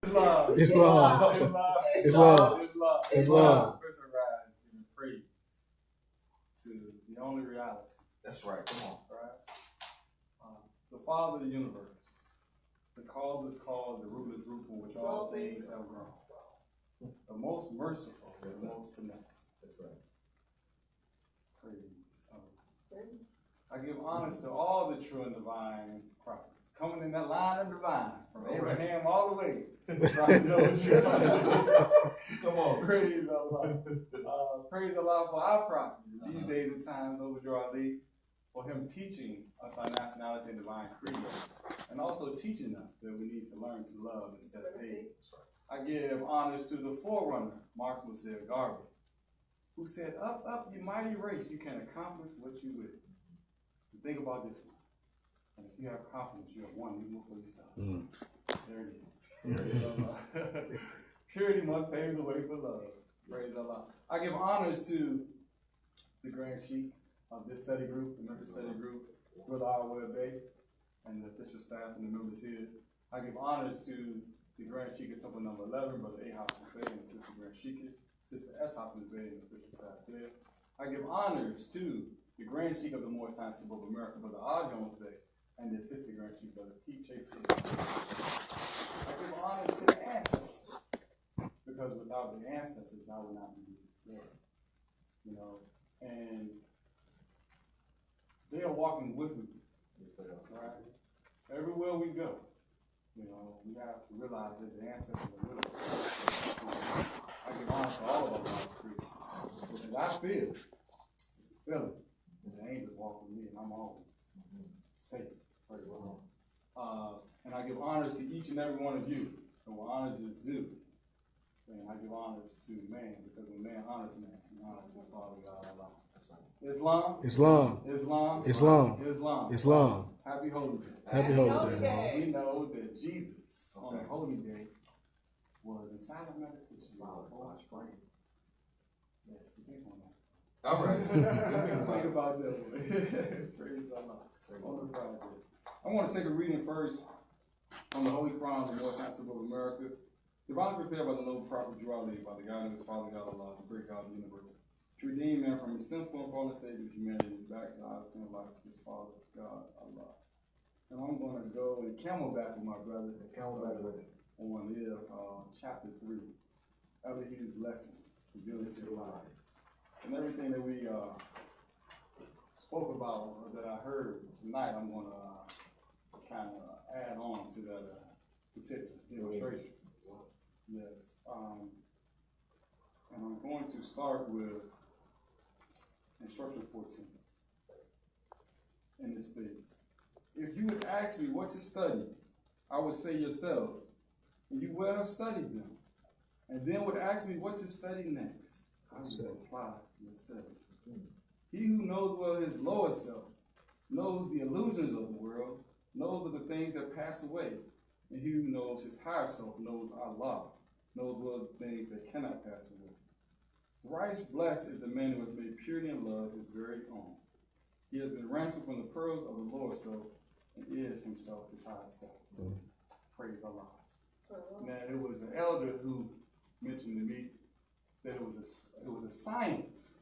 Islam. Islam. Islam. Islam. Person rise giving praise to the only reality. That's right. Come on. Right? The Father of the universe. The cause is called, the root is root, from which all things have grown. The most merciful, the most connected. That's right. Praise. I give honors to all the true and divine prophets. Coming in that line of divine, from Abraham all the way. Trying to know what you're trying to do. Come on. Praise Allah. Praise Allah for our prophet. These days and times, overdraw Ali, for him teaching us our nationality and divine creed, and also teaching us that we need to learn to love instead of hate. I give honors to the forerunner, Marcus Garvey, who said, up, up, you mighty race, you can accomplish what you will. Think about this one. And if you have confidence, you have won even for yourself. There it is. Praise Allah. Purity must pave the way for love. Praise Allah. I give honors to the Grand Sheikh of this study group, the Memphis study group, Brother Arwell Bay, and the official staff and the members here. I give honors to the Grand Sheikh at Temple number 11, Brother A. Hopkins Bay, and Sister Grand Sheikh, Sister S. Hopkins Bay, and the official staff there. I give honors to the Grand Sheikh of the Moorish Science of America, Brother R. Jones Bay, and the Assistant Grand Sheikh, Brother P. Chase. I give honors to the ancestors, because without the ancestors, I would not be there. You know, and they are walking with me, right? Everywhere we go, you know, we have to realize that the ancestors are with us. I give honor to all of our God's creatures, because I feel, it's a feeling, and the angels walk with me, and I'm always safe. And I give honors to each and every one of you, and what honors is due. And I give honors to man, because when man honors man, he honors his Father God Allah. Islam. Islam. Islam. Islam. Islam. Islam. Happy Holy Day. Happy Holy Day. We know that Jesus on the Holy Day was in silent meditation. Yes, we think on that. All right. Think about that. Praise Allah. I want to take a reading first from the Holy Quran of the Moorish Science of America, divinely prepared by the noble prophet Jurali, by the God of his Father God Allah, the great God of the universe, to redeem man from his sinful and fallen state of humanity back to the high life of his Father God Allah. And I'm going to go and camelback with my brother. Camelback with it. On chapter 3, Elihu's lessons, the ability of life. And everything that we spoke about, that I heard tonight, I'm going to kind of add on to that particular illustration. Yes. And I'm going to start with instruction 14. And it states, if you would ask me what to study, I would say yourselves, and you well have studied them. And then would ask me what to study next, I would reply yourself. He who knows well his lower self, knows the illusions of the world, knows of the things that pass away. And he who knows his higher self knows Allah, knows well the things that cannot pass away. Thrice blessed is the man who has made purity and love his very own. He has been ransomed from the pearls of the lower self and is himself his higher self. Praise Allah. Now, it was an elder who mentioned to me that it was a science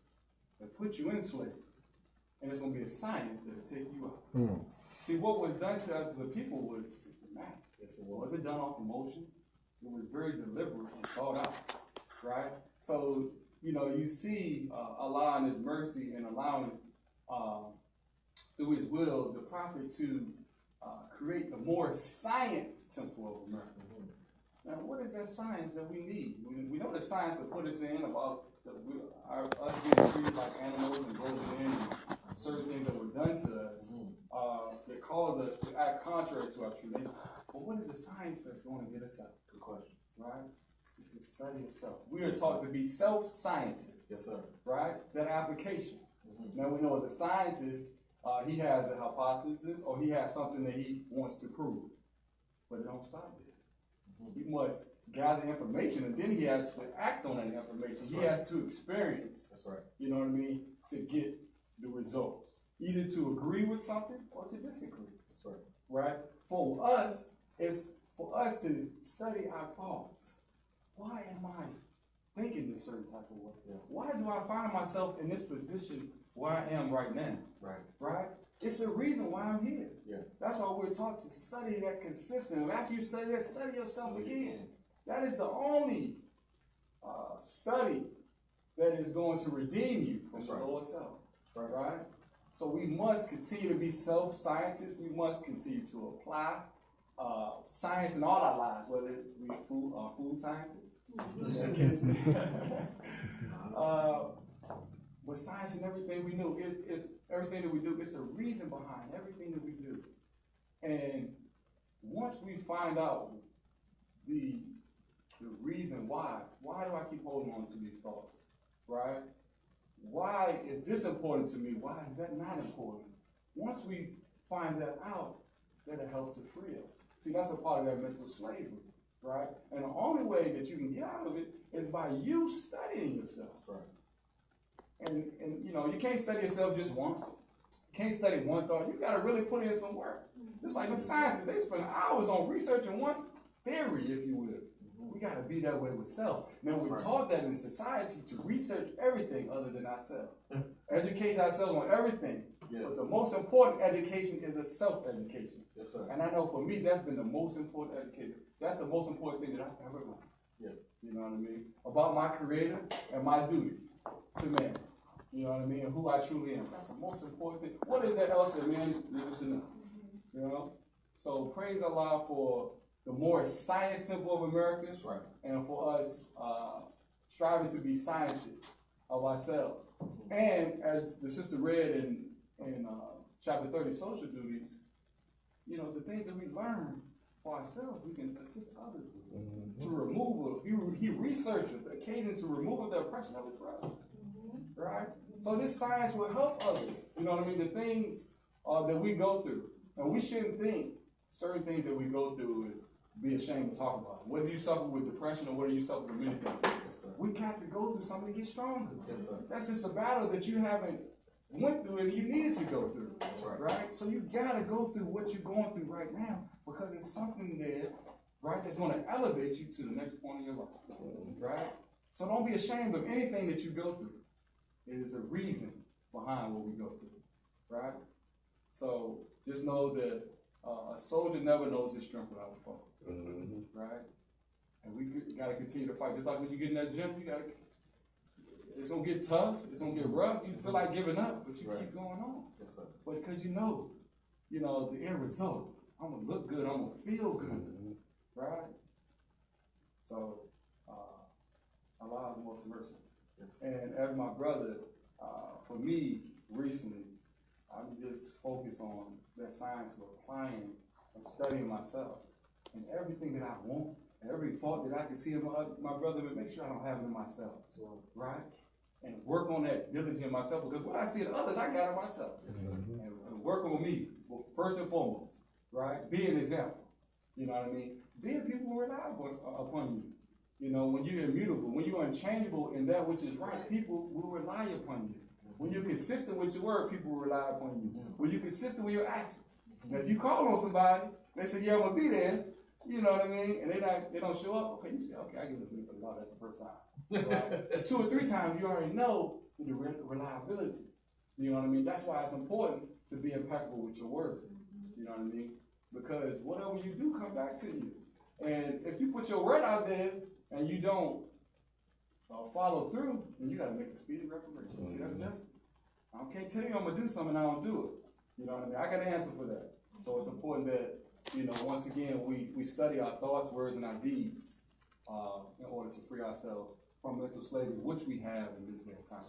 that put you in slavery, and it's going to be a science that will take you out. See, what was done to us as a people was systematic. It wasn't done off emotion. It was very deliberate and thought out, right? So, you know, you see Allah in his mercy and allowing, through his will, the prophet to create the more science temple of America. Now, what is that science that we need? We know the science that put us in about us being treated like animals and voted in, and certain things that were done to us that cause us to act contrary to our true nature. But what is the science that's going to get us out? Good question. Right? It's the study of self. We are taught to be self-scientists. Yes, sir. Right? That application. Now we know as a scientist, he has a hypothesis or he has something that he wants to prove. But it don't stop there. He must gather information and then he has to act on that information. That's he has to experience. That's right. You know what I mean? To get the results. Either to agree with something or to disagree. That's right. Right? For us, it's for us to study our thoughts. Why am I thinking this certain type of way? Yeah. Why do I find myself in this position where I am right now? Right. Right? It's a reason why I'm here. Yeah. That's why we're taught to study that consistently. After you study that, study yourself again. That is the only study that is going to redeem you from the lower self. Right? So we must continue to be self-scientists. We must continue to apply science in all our lives, whether it be food scientists. But science and everything we do, it's everything that we do. It's a reason behind everything that we do. And once we find out the reason why do I keep holding on to these thoughts, right? Why is this important to me? Why is that not important? Once we find that out, that'll help to free us. See, that's a part of that mental slavery, right? And the only way that you can get out of it is by you studying yourself. Right. And you know, you can't study yourself just once. You can't study one thought. You got to really put in some work. Just like them scientists, they spend hours on researching one theory, if you will. We got to be that way with self. Now, we're taught that in society to research everything other than ourselves. Educate ourselves on everything. Yes. But the most important education is a self-education. Yes, sir. And I know for me, that's been the most important education. That's the most important thing that I've ever learned. Yeah. You know what I mean? About my Creator and my duty to man. You know what I mean? And who I truly am. That's the most important thing. What is there else that man needs to know? You know? So praise Allah for the more science temple of America. That's right. And for us striving to be scientists of ourselves. And as the sister read in chapter 30, social duties, you know, the things that we learn for ourselves, we can assist others with. To remove, he researched the occasion to remove the oppression of his brother. Right? So this science will help others. You know what I mean? The things that we go through. And we shouldn't think certain things that we go through is be ashamed to talk about. Whether you suffer with depression or whether you suffer with many things. Yes, we got to go through something to get stronger. Yes, sir. That's just a battle that you haven't went through and you needed to go through. Right? So you got to go through what you're going through right now because it's something there, right, that's going to elevate you to the next point of your life. Right? So don't be ashamed of anything that you go through. It is a reason behind what we go through. Right? So just know that a soldier never knows his strength without a foe. Right? And we got to continue to fight. Just like when you get in that gym, it's going to get tough. It's going to get rough. You feel like giving up, but you keep going on. Yes, sir. But because you know, the end result. I'm going to look good. I'm going to feel good. Right? So, Allah is most merciful. Yes. And as my brother, for me, recently, I'm just focused on that science of applying and studying myself. And everything that I want, every fault that I can see in my brother, but make sure I don't have it in myself. Right? And work on that diligently myself, because what I see in others, I got it myself. And working with me, well, first and foremost, right? Be an example. You know what I mean? Then people will rely upon you. You know, when you're immutable, when you're unchangeable in that which is right, people will rely upon you. When you're consistent with your word, people will rely upon you. When you're consistent with your actions. Now, if you call on somebody, they say, yeah, I'm going to be there. You know what I mean? And they don't show up. Okay, you say, okay, I give it to the law. That's the first time. Right? 2 or 3 times, you already know the reliability. You know what I mean? That's why it's important to be impeccable with your word. You know what I mean? Because whatever you do come back to you. And if you put your word out there and you don't follow through, then you got to make a speedy reparation. See, that's justice. I can't tell you I'm going to do something and I don't do it. You know what I mean? I got an answer for that. So it's important that, once again, we study our thoughts, words, and our deeds in order to free ourselves from mental slavery, which we have in this day and time.